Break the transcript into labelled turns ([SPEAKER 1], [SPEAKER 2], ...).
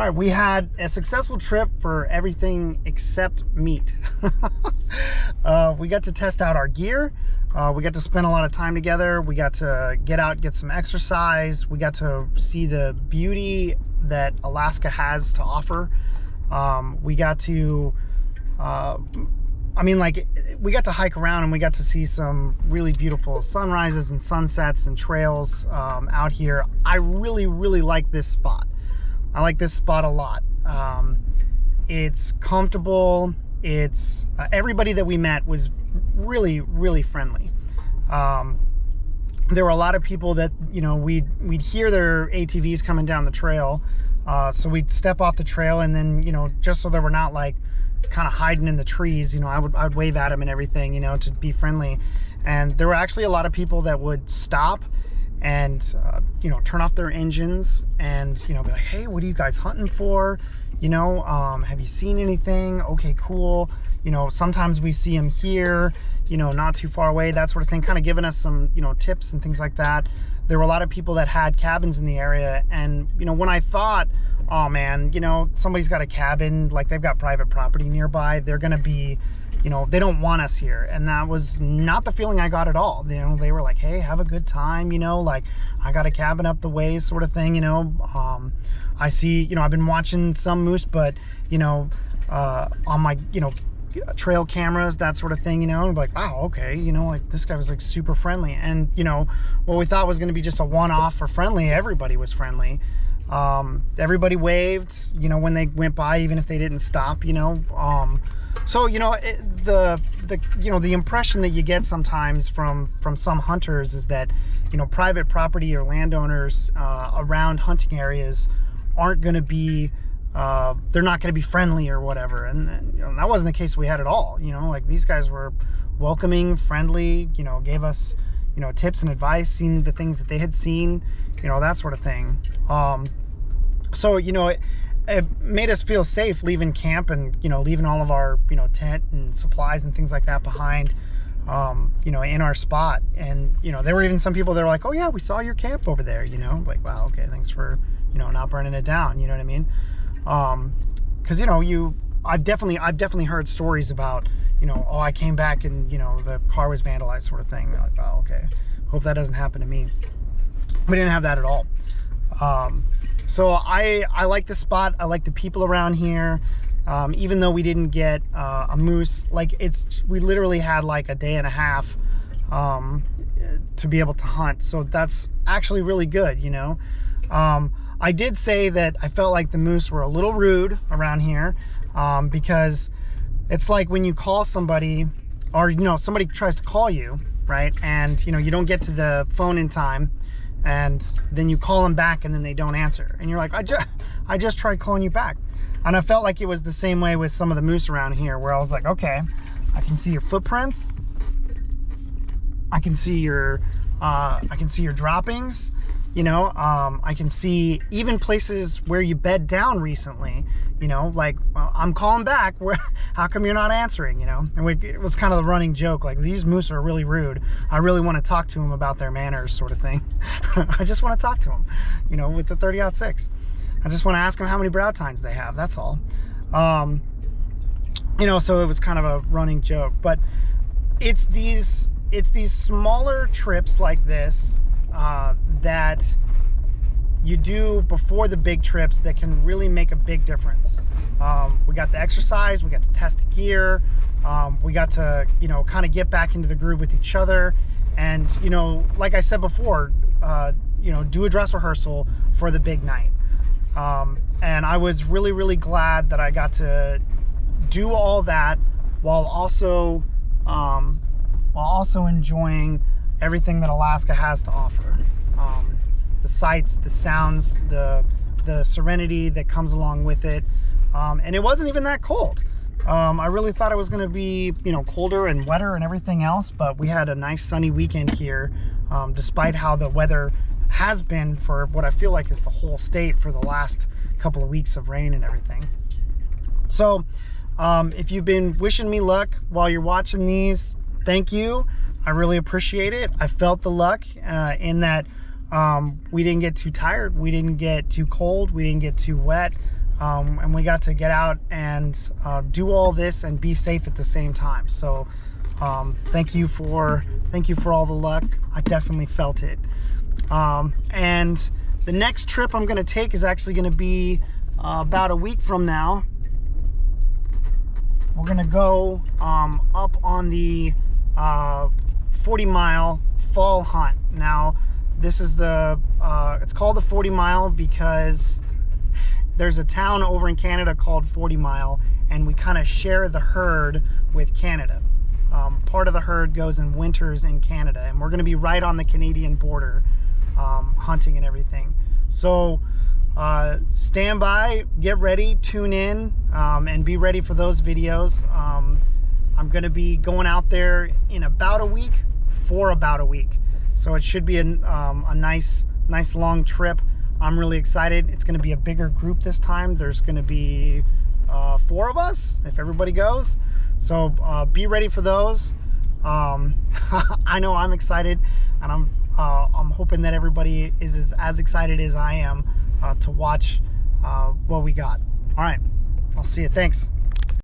[SPEAKER 1] All right, we had a successful trip for everything except meat. We got to test out our gear. We got to spend a lot of time together. We got to get out, get some exercise. We got to see the beauty that Alaska has to offer. We got to, we got to hike around and we got to see some really beautiful sunrises and sunsets and trails out here. I really, really like this spot. I like this spot a lot. It's comfortable. It's everybody that we met was really, really friendly. There were a lot of people that, you know, we'd hear their ATVs coming down the trail. So we'd step off the trail and then, you know, just so that we're not like kind of hiding in the trees, you know, I would wave at them and everything, you know, to be friendly. And there were actually a lot of people that would stop and you know, turn off their engines and, you know, be like, hey, what are you guys hunting for? You know, have you seen anything? Okay, cool. You know, sometimes we see them here, you know, not too far away, that sort of thing, kind of giving us some, you know, tips and things like that. There were a lot of people that had cabins in the area. And, you know, when I thought, oh man, you know, somebody's got a cabin, like they've got private property nearby, they're gonna be, you know, they don't want us here. And that was not the feeling I got at all. You know, they were like, hey, have a good time, you know, like I got a cabin up the way sort of thing, you know. I see, you know, I've been watching some moose, but, you know, on my, you know, trail cameras, that sort of thing, you know, like, wow, okay, you know, like this guy was like super friendly. And, you know, what we thought was going to be just a one-off for friendly, everybody was friendly. Everybody waved, you know, when they went by, even if they didn't stop, you know. So, you know, the impression that you get sometimes from some hunters is that, you know, private property or landowners around hunting areas aren't going to be, they're not going to be friendly or whatever. And you know, that wasn't the case we had at all. You know, like these guys were welcoming, friendly, you know, gave us, you know, tips and advice, seen the things that they had seen, you know, that sort of thing. So, you know, it made us feel safe leaving camp and, you know, leaving all of our, you know, tent and supplies and things like that behind, you know, in our spot. And, you know, there were even some people that were like, oh yeah, we saw your camp over there, you know, like, wow, okay, thanks for, you know, not burning it down, you know what I mean? Cause you know, I've definitely heard stories about, you know, oh, I came back and, you know, the car was vandalized sort of thing. Like, oh, okay, hope that doesn't happen to me. We didn't have that at all. So I like the spot. I like the people around here. Even though we didn't get a moose, like we literally had like a day and a half to be able to hunt. So that's actually really good, you know. I did say that I felt like the moose were a little rude around here because it's like when you call somebody or, you know, somebody tries to call you, right? And, you know, you don't get to the phone in time. And then you call them back and then they don't answer. And you're like, I just tried calling you back. And I felt like it was the same way with some of the moose around here where I was like, okay, I can see your footprints. I can see your droppings, you know, I can see even places where you bed down recently, you know, like, well, I'm calling back, how come you're not answering, you know? And it was kind of the running joke, like, these moose are really rude. I really want to talk to them about their manners sort of thing. I just want to talk to them, you know, with the 30-06. I just want to ask them how many brow tines they have, that's all. You know, so it was kind of a running joke, but it's these smaller trips like this that you do before the big trips that can really make a big difference. We got the exercise, we got to test the gear, we got to, you know, kind of get back into the groove with each other. And, you know, like I said before, you know, do a dress rehearsal for the big night. And I was really, really glad that I got to do all that while also enjoying everything that Alaska has to offer. The sights, the sounds, the serenity that comes along with it. And it wasn't even that cold. I really thought it was going to be, you know, colder and wetter and everything else, but we had a nice sunny weekend here, despite how the weather has been for what I feel like is the whole state for the last couple of weeks of rain and everything. So if you've been wishing me luck while you're watching these, thank you. I really appreciate it. I felt the luck in that we didn't get too tired, we didn't get too cold, we didn't get too wet. and we got to get out and do all this and be safe at the same time. So thank you for all the luck. I definitely felt it. And the next trip I'm going to take is actually going to be about a week from now. We're going to go up on the 40-mile fall hunt. Now, this is it's called the 40 mile because there's a town over in Canada called 40 Mile, and we kind of share the herd with Canada. Part of the herd goes and winters in Canada, and we're going to be right on the Canadian border, hunting and everything. So stand by, get ready, tune in, and be ready for those videos. I'm going to be going out there in about a week, for about a week. So it should be a nice long trip. I'm really excited. It's going to be a bigger group this time. There's going to be 4 of us if everybody goes. So be ready for those. I know I'm excited, and I'm hoping that everybody is as excited as I am to watch what we got. All right, I'll see you. Thanks.